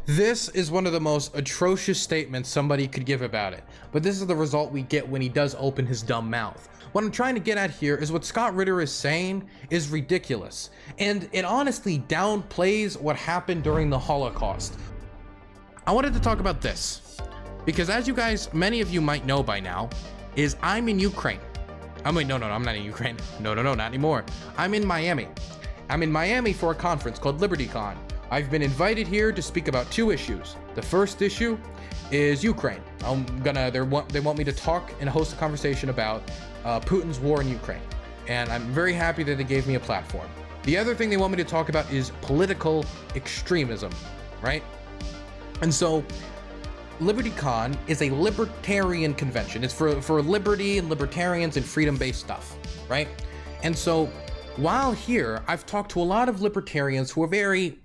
This is one of the most atrocious statements somebody could give about it, but this is the result we get when he does open his dumb mouth. What I'm trying to get at here is what Scott Ritter is saying is ridiculous, and it honestly downplays what happened during the Holocaust. I wanted to talk about this, because as you guys, many of you might know by now, is I'm in Ukraine. I'm not in Ukraine. No, not anymore. I'm in Miami. I'm in Miami for a conference called Libertarian. I've been invited here to speak about two issues. The first issue is Ukraine. They want me to talk and host a conversation about Putin's war in Ukraine. And I'm very happy that they gave me a platform. The other thing they want me to talk about is political extremism, right? And so LibertyCon is a libertarian convention. It's for liberty and libertarians and freedom-based stuff, right? And so while here, I've talked to a lot of libertarians who are very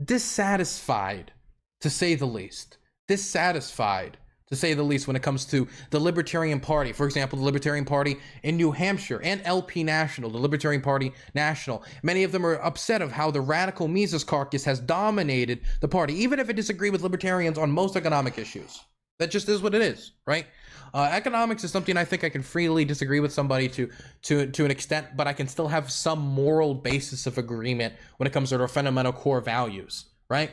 dissatisfied, to say the least. When it comes to the Libertarian Party. For example, the Libertarian Party in New Hampshire and LP National, the Libertarian Party National. Many of them are upset of how the radical Mises caucus has dominated the party, even if it disagree with libertarians on most economic issues. That just is what it is, right? Economics is something I think I can freely disagree with somebody to an extent, but I can still have some moral basis of agreement when it comes to our fundamental core values, right?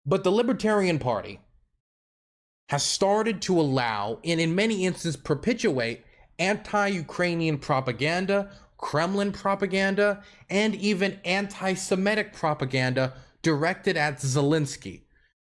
But the Libertarian Party has started to allow, and in many instances perpetuate, anti-Ukrainian propaganda, Kremlin propaganda, and even anti-Semitic propaganda directed at Zelensky,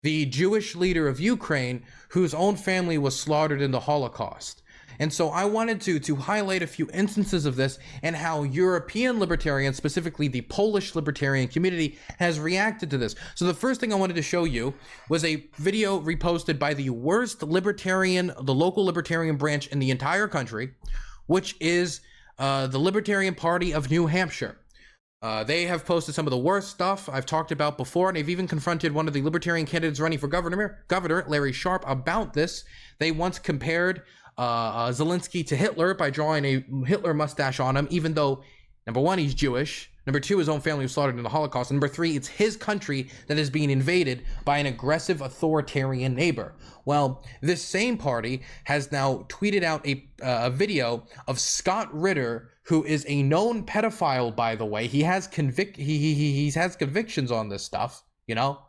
the Jewish leader of Ukraine, whose own family was slaughtered in the Holocaust. And so I wanted to highlight a few instances of this and how European libertarians, specifically the Polish libertarian community, has reacted to this. So the first thing I wanted to show you was a video reposted by the worst libertarian, the local libertarian branch in the entire country, which is the Libertarian Party of New Hampshire. They have posted some of the worst stuff I've talked about before, and they've even confronted one of the libertarian candidates running for governor, Larry Sharpe, about this. They once compared Zelensky to Hitler by drawing a Hitler mustache on him, even though, number one, he's Jewish, number two, his own family was slaughtered in the Holocaust, and number three, it's his country that is being invaded by an aggressive authoritarian neighbor. Well, this same party has now tweeted out a video of Scott Ritter, who is a known pedophile, by the way. He has convictions on this stuff, you know.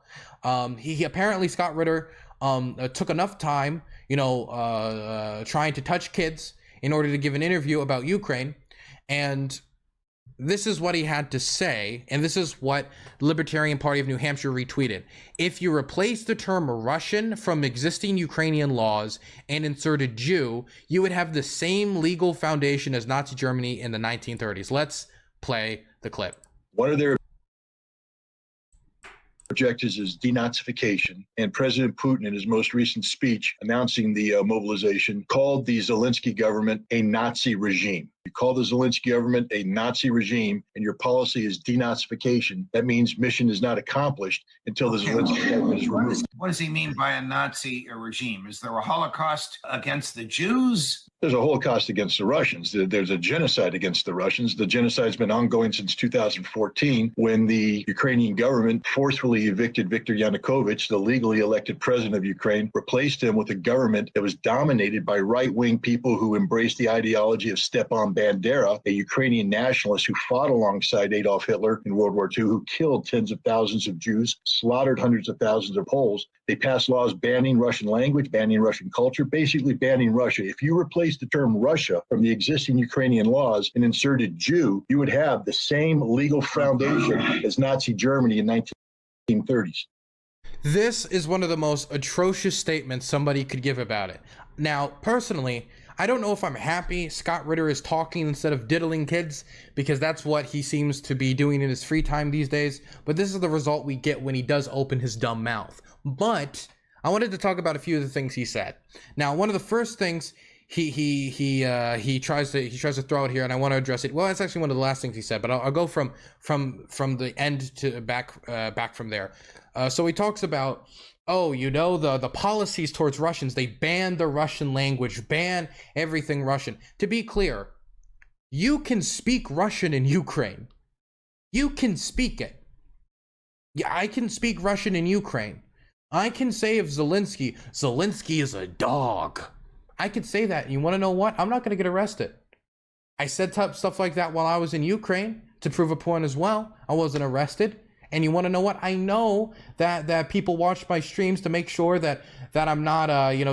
He apparently, Scott Ritter, took enough time, trying to touch kids in order to give an interview about Ukraine. And this is what he had to say, and this is what the Libertarian Party of New Hampshire retweeted. If you replace the term Russian from existing Ukrainian laws and inserted Jew, you would have the same legal foundation as Nazi Germany in the 1930s. Let's play the clip. One of their objectives is denazification, and President Putin, in his most recent speech announcing the mobilization, called the Zelensky government a Nazi regime. You call the Zelensky government a Nazi regime, and your policy is denazification. That means mission is not accomplished until the Zelensky government is removed. What does he mean by a Nazi regime? Is there a Holocaust against the Jews? There's a Holocaust against the Russians. There's a genocide against the Russians. The genocide's been ongoing since 2014, when the Ukrainian government forcefully evicted Viktor Yanukovych, the legally elected president of Ukraine, replaced him with a government that was dominated by right-wing people who embraced the ideology of Stepan Bandera, a Ukrainian nationalist who fought alongside Adolf Hitler in World War II, who killed tens of thousands of Jews, slaughtered hundreds of thousands of Poles. They passed laws banning Russian language, banning Russian culture, basically banning Russia. If you replace the term Russia from the existing Ukrainian laws and inserted Jew, you would have the same legal foundation as Nazi Germany in 1930s. This is one of the most atrocious statements somebody could give about it. Now, personally, I don't know if I'm happy Scott Ritter is talking instead of diddling kids, because that's what he seems to be doing in his free time these days. But this is the result we get when he does open his dumb mouth. But I wanted to talk about a few of the things he said. Now, one of the first things he tries to throw out here, and I want to address it. Well, it's actually one of the last things he said, but I'll go from the end to back from there. So he talks about, the policies towards Russians, they ban the Russian language, ban everything Russian. To be clear, you can speak Russian in Ukraine. You can speak it. Yeah, I can speak Russian in Ukraine. I can say of Zelensky is a dog. I could say that. You want to know what? I'm not going to get arrested. I said stuff like that while I was in Ukraine to prove a point as well. I wasn't arrested. And you want to know what? I know that people watch my streams to make sure that I'm not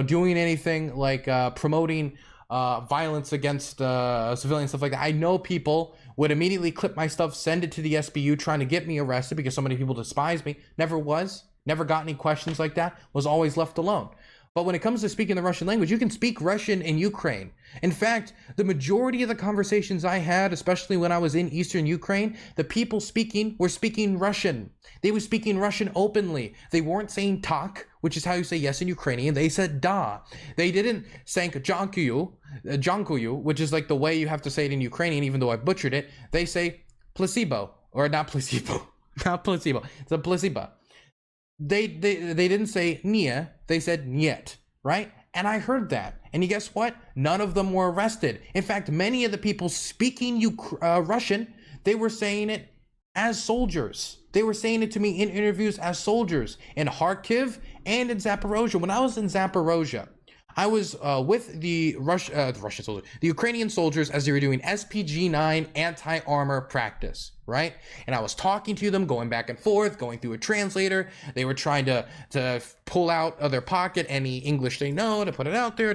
doing anything like promoting violence against civilians, stuff like that. I know people would immediately clip my stuff, send it to the SBU, trying to get me arrested because so many people despise me. Never got any questions like that. Was always left alone. But when it comes to speaking the Russian language, you can speak Russian in Ukraine. In fact, the majority of the conversations I had, especially when I was in Eastern Ukraine, the people speaking were speaking Russian. They were speaking Russian openly. They weren't saying tak, which is how you say yes in Ukrainian. They said da. They didn't say jankuyu, which is like the way you have to say it in Ukrainian, even though I butchered it. They say placebo, or not placebo, not placebo. It's a placebo. They didn't say nie, they said niet, right? And I heard that. And you guess what? None of them were arrested. In fact, many of the people speaking Russian, they were saying it as soldiers. They were saying it to me in interviews as soldiers in Kharkiv and in Zaporozhye. When I was in Zaporozhye, I was with the Russian soldiers, the Ukrainian soldiers, as they were doing SPG-9 anti-armor practice, right? And I was talking to them, going back and forth, going through a translator. They were trying to pull out of their pocket any English they know to put it out there,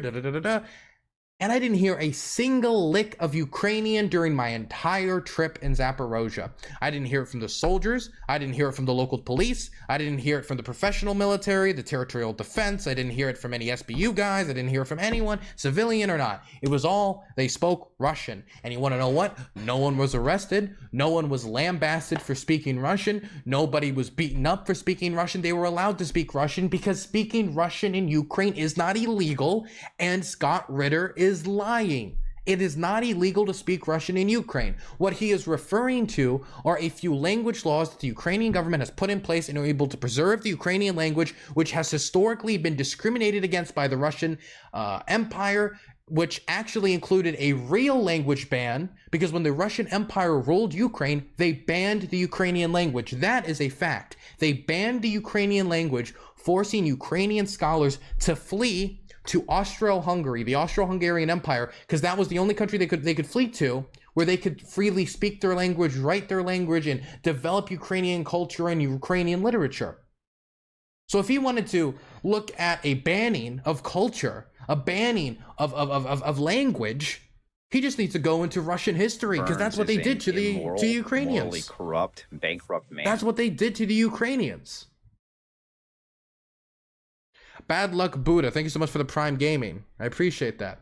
And I didn't hear a single lick of Ukrainian during my entire trip in Zaporozhye. I didn't hear it from the soldiers. I didn't hear it from the local police. I didn't hear it from the professional military, the territorial defense. I didn't hear it from any SBU guys. I didn't hear it from anyone, civilian or not. It was all, they spoke Russian. And you want to know what? No one was arrested. No one was lambasted for speaking Russian. Nobody was beaten up for speaking Russian. They were allowed to speak Russian because speaking Russian in Ukraine is not illegal. And Scott Ritter is lying. It is not illegal to speak Russian in Ukraine. What he is referring to are a few language laws that the Ukrainian government has put in place and are able to preserve the Ukrainian language, which has historically been discriminated against by the Russian Empire, which actually included a real language ban, because when the Russian Empire ruled Ukraine, they banned the Ukrainian language. That is a fact. They banned the Ukrainian language, forcing Ukrainian scholars to flee to Austro-Hungary, the Austro-Hungarian Empire, because that was the only country they could flee to where they could freely speak their language, write their language, and develop Ukrainian culture and Ukrainian literature. So if he wanted to look at a banning of culture, a banning of language, he just needs to go into Russian history, because that's what they did to the Ukrainians. Morally corrupt, bankrupt man. That's what they did to the Ukrainians. Bad Luck Buddha, thank you so much for the Prime Gaming. I appreciate that.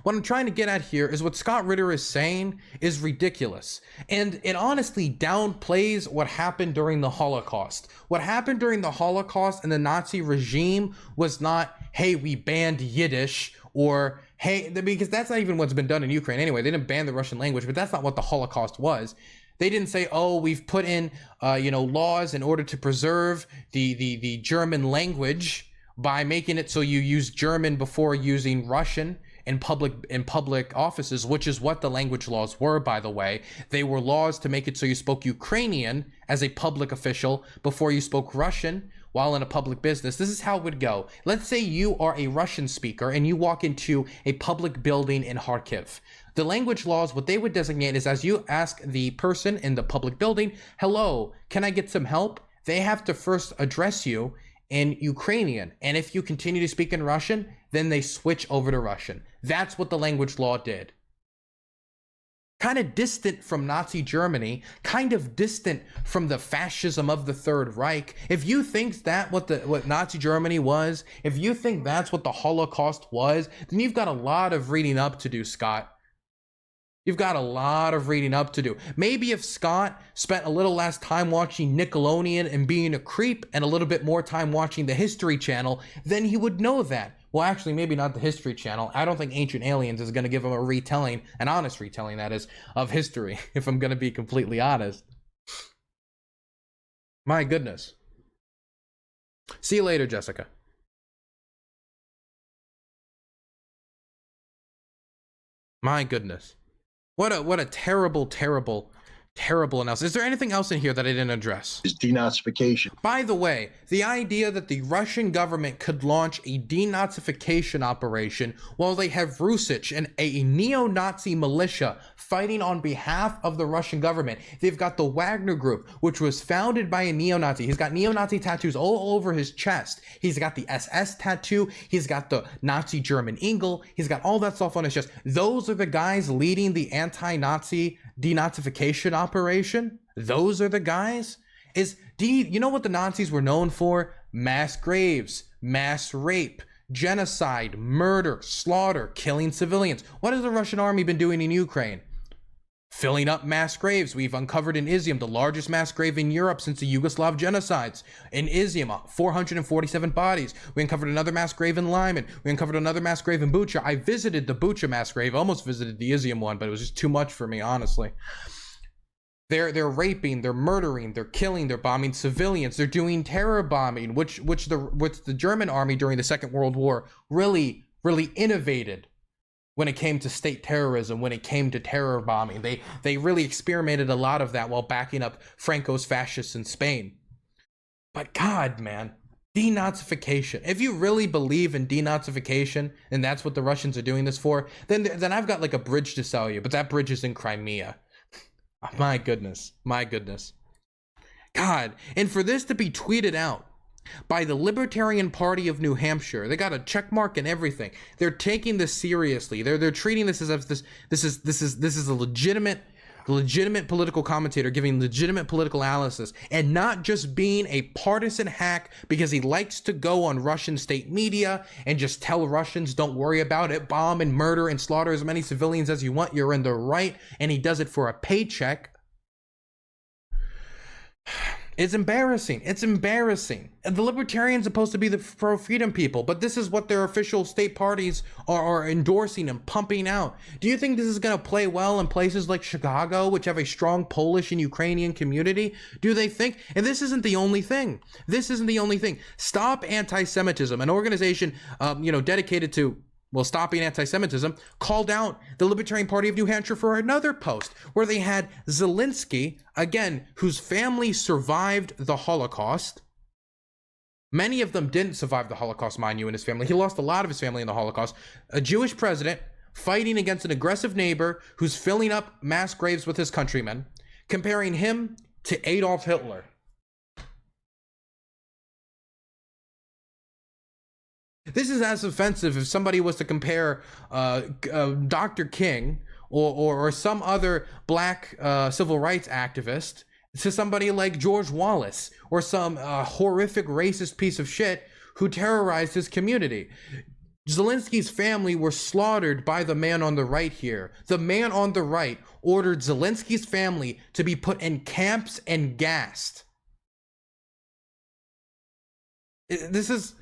What I'm trying to get at here is what Scott Ritter is saying is ridiculous. And it honestly downplays what happened during the Holocaust. What happened during the Holocaust and the Nazi regime was not, hey, we banned Yiddish, or hey, because that's not even what's been done in Ukraine anyway. They didn't ban the Russian language, but that's not what the Holocaust was. They didn't say, oh, we've put in, laws in order to preserve the German language by making it so you use German before using Russian in public offices, which is what the language laws were, by the way. They were laws to make it so you spoke Ukrainian as a public official before you spoke Russian while in a public business. This is how it would go. Let's say you are a Russian speaker and you walk into a public building in Kharkiv. The language laws, what they would designate is, as you ask the person in the public building, hello, can I get some help? They have to first address you in Ukrainian. And if you continue to speak in Russian, then they switch over to Russian. That's what the language law did. Kind of distant from Nazi Germany, kind of distant from the fascism of the Third Reich. If you think that what Nazi Germany was, if you think that's what the Holocaust was, then you've got a lot of reading up to do, Scott. You've got a lot of reading up to do. Maybe if Scott spent a little less time watching Nickelodeon and being a creep and a little bit more time watching the History Channel, then he would know that. Well, actually, maybe not the History Channel. I don't think Ancient Aliens is going to give him a retelling, an honest retelling, that is, of history, if I'm going to be completely honest. My goodness. See you later, Jessica. My goodness. What a terrible, terrible Terrible analysis. Is there anything else in here that I didn't address? Is denazification. By the way, the idea that the Russian government could launch a denazification operation while they have Rusich and a neo-Nazi militia fighting on behalf of the Russian government. They've got the Wagner Group, which was founded by a neo-Nazi. He's got neo-Nazi tattoos all over his chest. He's got the SS tattoo. He's got the Nazi German eagle. He's got all that stuff on his chest. Those are the guys leading the anti-Nazi denazification operation. Those are the guys. You know what the Nazis were known for? Mass graves, mass rape, genocide, murder, slaughter, killing civilians. What has the Russian army been doing in Ukraine? Filling up mass graves. We've uncovered in Izium the largest mass grave in Europe since the Yugoslav genocides. In Izium, 447 bodies. We uncovered another mass grave in Lyman. We uncovered another mass grave in Bucha. I visited the Bucha mass grave, almost visited the Izium one, but it was just too much for me, honestly. They're raping, they're murdering, they're killing, they're bombing civilians, they're doing terror bombing, which the German army during the Second World War really innovated when it came to state terrorism, when it came to terror bombing. They really experimented a lot of that while backing up Franco's fascists in Spain. But God, man, denazification. If you really believe in denazification, and that's what the Russians are doing this for, then I've got like a bridge to sell you, but that bridge is in Crimea. My goodness. God, and for this to be tweeted out by the Libertarian Party of New Hampshire, they got a check mark and everything. They're taking this seriously. They're treating this as this is a legitimate political commentator giving legitimate political analysis, and not just being a partisan hack because he likes to go on Russian state media and just tell Russians, don't worry about it, bomb and murder and slaughter as many civilians as you want, you're in the right, and he does it for a paycheck. It's embarrassing. And the Libertarians are supposed to be the pro-freedom people, but this is what their official state parties are endorsing and pumping out. Do you think this is going to play well in places like Chicago, which have a strong Polish and Ukrainian community? Do they think? And this isn't the only thing. Stop Anti-Semitism, an organization, dedicated to stopping anti-Semitism, called out the Libertarian Party of New Hampshire for another post where they had Zelensky, again, whose family survived the Holocaust. Many of them didn't survive the Holocaust, mind you, in his family. He lost a lot of his family in the Holocaust. A Jewish president fighting against an aggressive neighbor who's filling up mass graves with his countrymen, comparing him to Adolf Hitler. This is as offensive if somebody was to compare Dr. King or some other black civil rights activist to somebody like George Wallace or some horrific racist piece of shit who terrorized his community. Zelensky's family were slaughtered by the man on the right here. The man on the right ordered Zelensky's family to be put in camps and gassed. This is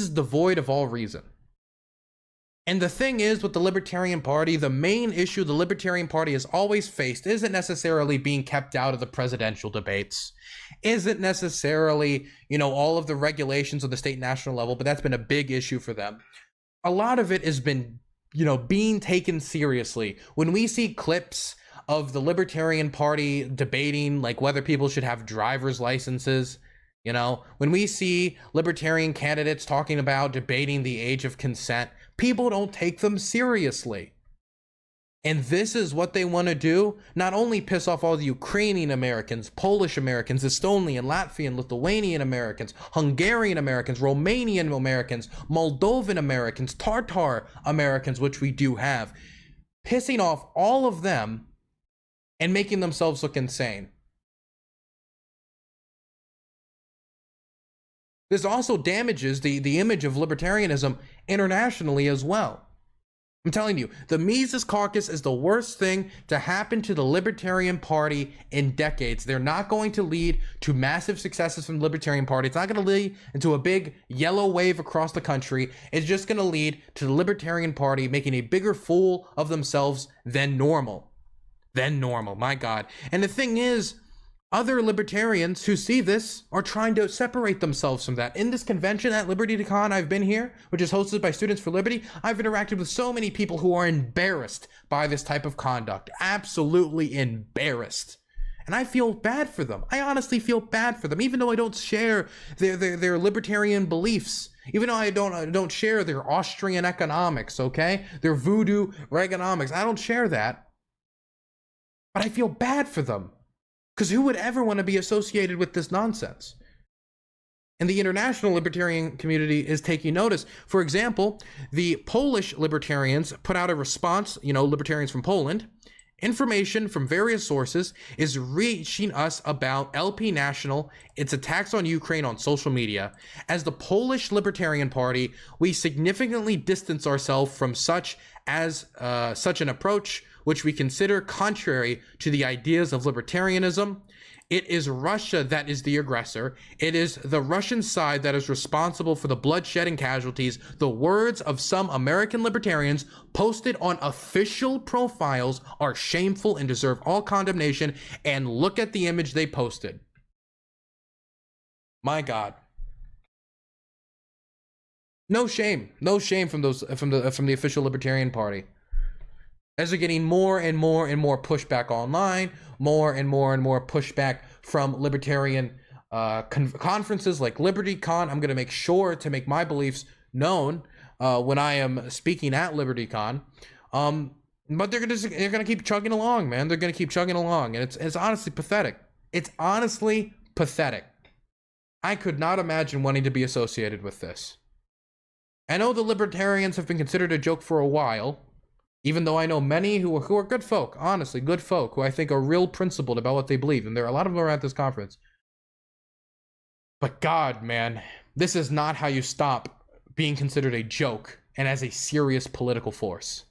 devoid of all reason. And the thing is, with the Libertarian Party, the main issue the Libertarian Party has always faced isn't necessarily being kept out of the presidential debates, isn't necessarily, all of the regulations on the state and national level, but that's been a big issue for them. A lot of it has been, being taken seriously. When we see clips of the Libertarian Party debating like whether people should have driver's licenses, when we see Libertarian candidates talking about debating the age of consent, people don't take them seriously. And this is what they want to do? Not only piss off all the Ukrainian Americans, Polish Americans, Estonian, Latvian, Lithuanian Americans, Hungarian Americans, Romanian Americans, Moldovan Americans, Tatar Americans, which we do have, pissing off all of them and making themselves look insane. This also damages the image of libertarianism internationally as well. I'm telling you, the Mises Caucus is the worst thing to happen to the Libertarian Party in decades. They're not going to lead to massive successes from the Libertarian Party. It's not going to lead into a big yellow wave across the country. It's just going to lead to the Libertarian Party making a bigger fool of themselves than normal. My God. And the thing is, Other libertarians who see this are trying to separate themselves from that. In this convention at LibertyCon I've been here, which is hosted by Students for Liberty, I've interacted with so many people who are embarrassed by this type of conduct. Absolutely embarrassed. And I feel bad for them. I honestly feel bad for them, even though I don't share their libertarian beliefs. Even though I don't share their Austrian economics, okay? Their voodoo Reaganomics. I don't share that. But I feel bad for them. Because who would ever want to be associated with this nonsense? And the international libertarian community is taking notice. For example, the Polish libertarians put out a response, libertarians from Poland. Information from various sources is reaching us about LP National, its attacks on Ukraine on social media. As the Polish Libertarian Party, we significantly distance ourselves from such an approach, which we consider contrary to the ideas of libertarianism. It is Russia that is the aggressor. It is the Russian side that is responsible for the bloodshed and casualties. The words of some American libertarians posted on official profiles are shameful and deserve all condemnation. And look at the image they posted. My God. No shame from the official Libertarian Party. As they're getting more and more and more pushback online, more and more pushback from libertarian conferences like LibertyCon. I'm going to make sure to make my beliefs known when I am speaking at LibertyCon. But they're gonna keep chugging along, man. They're gonna keep chugging along, and it's honestly pathetic. It's honestly pathetic. I could not imagine wanting to be associated with this. I know the libertarians have been considered a joke for a while. Even though I know many who are good folk, honestly, good folk, who I think are real principled about what they believe. And there are a lot of them around this conference. But God, man, this is not how you stop being considered a joke and as a serious political force.